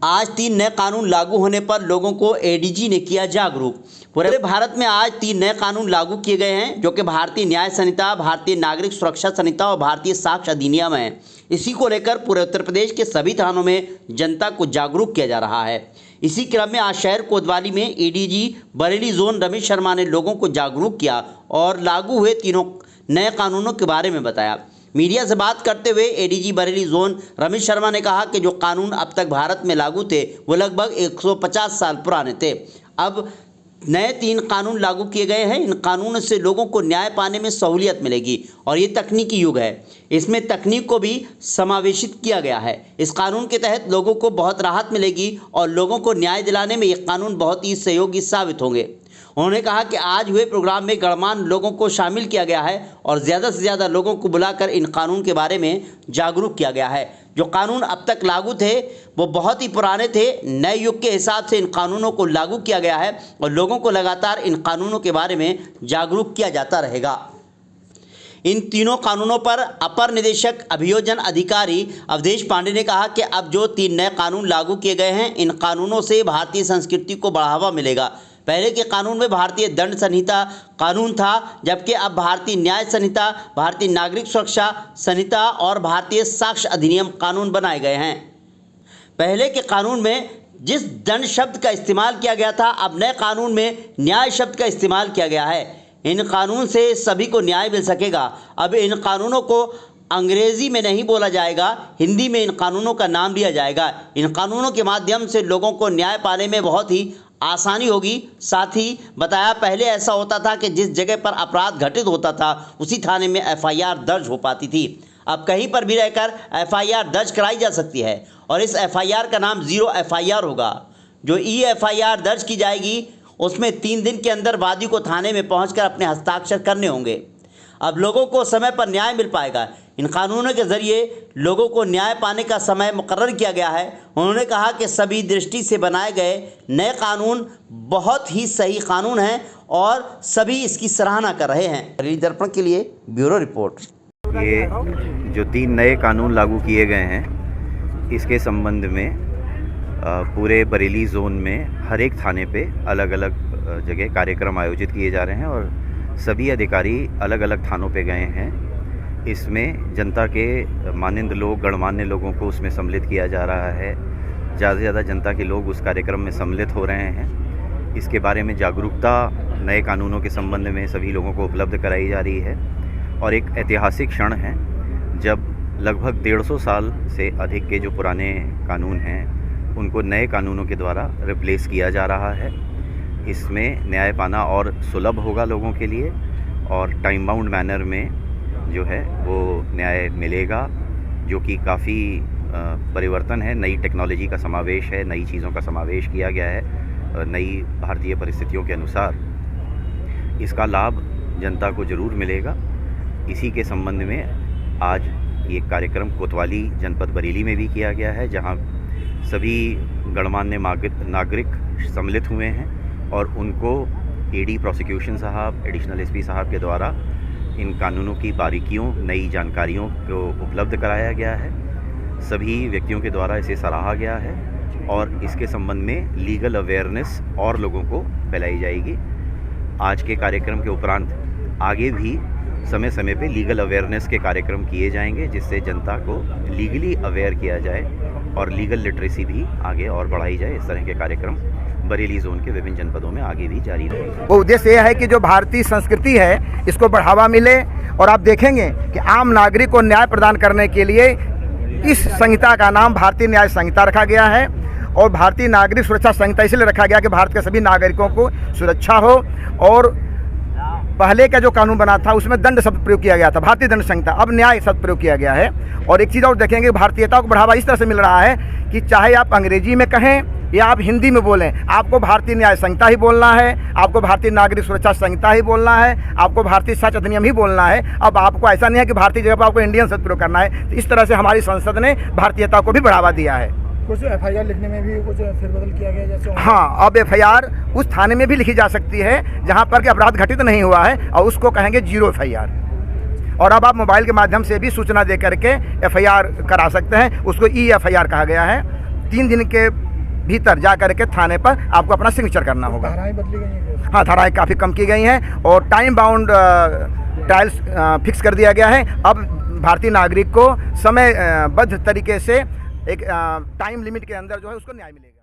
आज 3 नए कानून लागू होने पर लोगों को एडीजी ने किया जागरूक। पूरे भारत में आज 3 नए कानून लागू किए गए हैं, जो कि भारतीय न्याय संहिता, भारतीय नागरिक सुरक्षा संहिता और भारतीय साक्ष्य अधिनियम है। इसी को लेकर पूरे उत्तर प्रदेश के सभी थानों में जनता को जागरूक किया जा रहा है। इसी क्रम में आज शहर कोतवाली में एडीजी बरेली जोन रमेश शर्मा ने लोगों को जागरूक किया और लागू हुए तीनों नए कानूनों के बारे में बताया। मीडिया से बात करते हुए एडीजी बरेली जोन रमेश शर्मा ने कहा कि जो कानून अब तक भारत में लागू थे वो लगभग 150 साल पुराने थे। अब नए 3 कानून लागू किए गए हैं। इन कानूनों से लोगों को न्याय पाने में सहूलियत मिलेगी और ये तकनीकी युग है, इसमें तकनीक को भी समावेशित किया गया है। इस कानून के तहत लोगों को बहुत राहत मिलेगी और लोगों को न्याय दिलाने में ये कानून बहुत ही सहयोगी साबित होंगे। उन्होंने कहा कि आज हुए प्रोग्राम में गणमान्य लोगों को शामिल किया गया है और ज़्यादा से ज़्यादा लोगों को बुलाकर इन कानून के बारे में जागरूक किया गया है। जो कानून अब तक लागू थे वो बहुत ही पुराने थे। नए युग के हिसाब से इन कानूनों को लागू किया गया है और लोगों को लगातार इन कानूनों के बारे में जागरूक किया जाता रहेगा। इन तीनों कानूनों पर अपर निदेशक अभियोजन अधिकारी अवधेश पांडे ने कहा कि अब जो 3 नए कानून लागू किए गए हैं, इन कानूनों से भारतीय संस्कृति को बढ़ावा मिलेगा। पहले के कानून में भारतीय दंड संहिता कानून था, जबकि अब भारतीय न्याय संहिता, भारतीय नागरिक सुरक्षा संहिता और भारतीय साक्ष्य अधिनियम कानून बनाए गए हैं। पहले के कानून में जिस दंड शब्द का इस्तेमाल किया गया था, अब नए कानून में न्याय शब्द का इस्तेमाल किया गया है। इन कानून से सभी को न्याय मिल सकेगा। अब इन कानूनों को अंग्रेजी में नहीं बोला जाएगा, हिंदी में इन कानूनों का नाम लिया जाएगा। इन कानूनों के माध्यम से लोगों को न्याय पाने में बहुत ही आसानी होगी। साथ ही बताया, पहले ऐसा होता था कि जिस जगह पर अपराध घटित होता था उसी थाने में एफआईआर दर्ज हो पाती थी। अब कहीं पर भी रहकर एफआईआर दर्ज कराई जा सकती है और इस एफआईआर का नाम 0 एफआईआर होगा। जो एफआईआर दर्ज की जाएगी उसमें 3 दिन के अंदर वादी को थाने में पहुंचकर अपने हस्ताक्षर करने होंगे। अब लोगों को समय पर न्याय मिल पाएगा। इन कानूनों के ज़रिए लोगों को न्याय पाने का समय मुकर्रर किया गया है। उन्होंने कहा कि सभी दृष्टि से बनाए गए नए कानून बहुत ही सही कानून हैं और सभी इसकी सराहना कर रहे हैं। बरेली दर्पण के लिए ब्यूरो रिपोर्ट। ये जो 3 नए कानून लागू किए गए हैं, इसके संबंध में पूरे बरेली जोन में हर एक थाने पे अलग अलग जगह कार्यक्रम आयोजित किए जा रहे हैं और सभी अधिकारी अलग अलग थानों पे गए हैं। इसमें जनता के मानंद लोग, गणमान्य लोगों को उसमें सम्मिलित किया जा रहा है। ज़्यादा से ज़्यादा जनता के लोग उस कार्यक्रम में सम्मिलित हो रहे हैं। इसके बारे में जागरूकता नए कानूनों के संबंध में सभी लोगों को उपलब्ध कराई जा रही है और एक ऐतिहासिक क्षण है जब लगभग 150 साल से अधिक के जो पुराने कानून हैं उनको नए कानूनों के द्वारा रिप्लेस किया जा रहा है। इसमें न्याय पाना और सुलभ होगा लोगों के लिए और टाइम बाउंड मैनर में जो है वो न्याय मिलेगा, जो कि काफ़ी परिवर्तन है। नई टेक्नोलॉजी का समावेश है, नई चीज़ों का समावेश किया गया है नई भारतीय परिस्थितियों के अनुसार। इसका लाभ जनता को ज़रूर मिलेगा। इसी के संबंध में आज ये कार्यक्रम कोतवाली जनपद बरेली में भी किया गया है, जहाँ सभी गणमान्य नागरिक सम्मिलित हुए हैं और उनको एडी प्रोसिक्यूशन साहब, एडिशनल एसपी साहब के द्वारा इन कानूनों की बारीकियों, नई जानकारियों को उपलब्ध कराया गया है। सभी व्यक्तियों के द्वारा इसे सराहा गया है और इसके संबंध में लीगल अवेयरनेस और लोगों को फैलाई जाएगी। आज के कार्यक्रम के उपरांत आगे भी समय समय पे लीगल अवेयरनेस के कार्यक्रम किए जाएंगे, जिससे जनता को लीगली अवेयर किया जाए और लीगल लिटरेसी भी आगे और बढ़ाई जाए। इस तरह के कार्यक्रम बरेली जोन के विभिन्न जनपदों में आगे भी जारी रहेगा। वो उद्देश्य यह है कि जो भारतीय संस्कृति है इसको बढ़ावा मिले और आप देखेंगे कि आम नागरिक को न्याय प्रदान करने के लिए इस संहिता का नाम भारतीय न्याय संहिता रखा गया है और भारतीय नागरिक सुरक्षा संहिता इसलिए रखा गया कि भारत के सभी नागरिकों को सुरक्षा हो। और पहले का जो कानून बना था उसमें दंड शब्द प्रयोग किया गया था, भारतीय दंड संहिता, अब न्याय शब्द प्रयोग किया गया है। और एक चीज़ और देखेंगे, भारतीयता को बढ़ावा इस तरह से मिल रहा है कि चाहे आप अंग्रेजी में कहें या आप हिंदी में बोलें, आपको भारतीय न्याय संहिता ही बोलना है, आपको भारतीय नागरिक सुरक्षा संहिता ही बोलना है, आपको भारतीय साक्ष्य अधिनियम ही बोलना है। अब आपको ऐसा नहीं है कि भारतीय जगह पर आपको इंडियन शब्द प्रयोग करना है। तो इस तरह से हमारी संसद ने भारतीयता को भी बढ़ावा दिया है। कुछ एफआईआर लिखने में भी कुछ फेरबदल किया गया जैसे? हाँ, अब एफआईआर उस थाने में भी लिखी जा सकती है जहाँ पर कि अपराध घटित नहीं हुआ है और उसको कहेंगे 0 एफआईआर। और अब आप मोबाइल के माध्यम से भी सूचना दे करके एफआईआर करा सकते हैं। उसको एफआईआर कहा गया है। 3 दिन के भीतर जा करके थाने पर आपको अपना सिग्नेचर करना होगा। धाराएं बदली गई हैं क्या? हाँ, धाराएं काफ़ी कम की गई हैं और टाइम बाउंड ट्रायल्स फिक्स कर दिया गया है। अब भारतीय नागरिक को समयबद्ध तरीके से एक टाइम लिमिट के अंदर जो है उसको न्याय मिलेगा।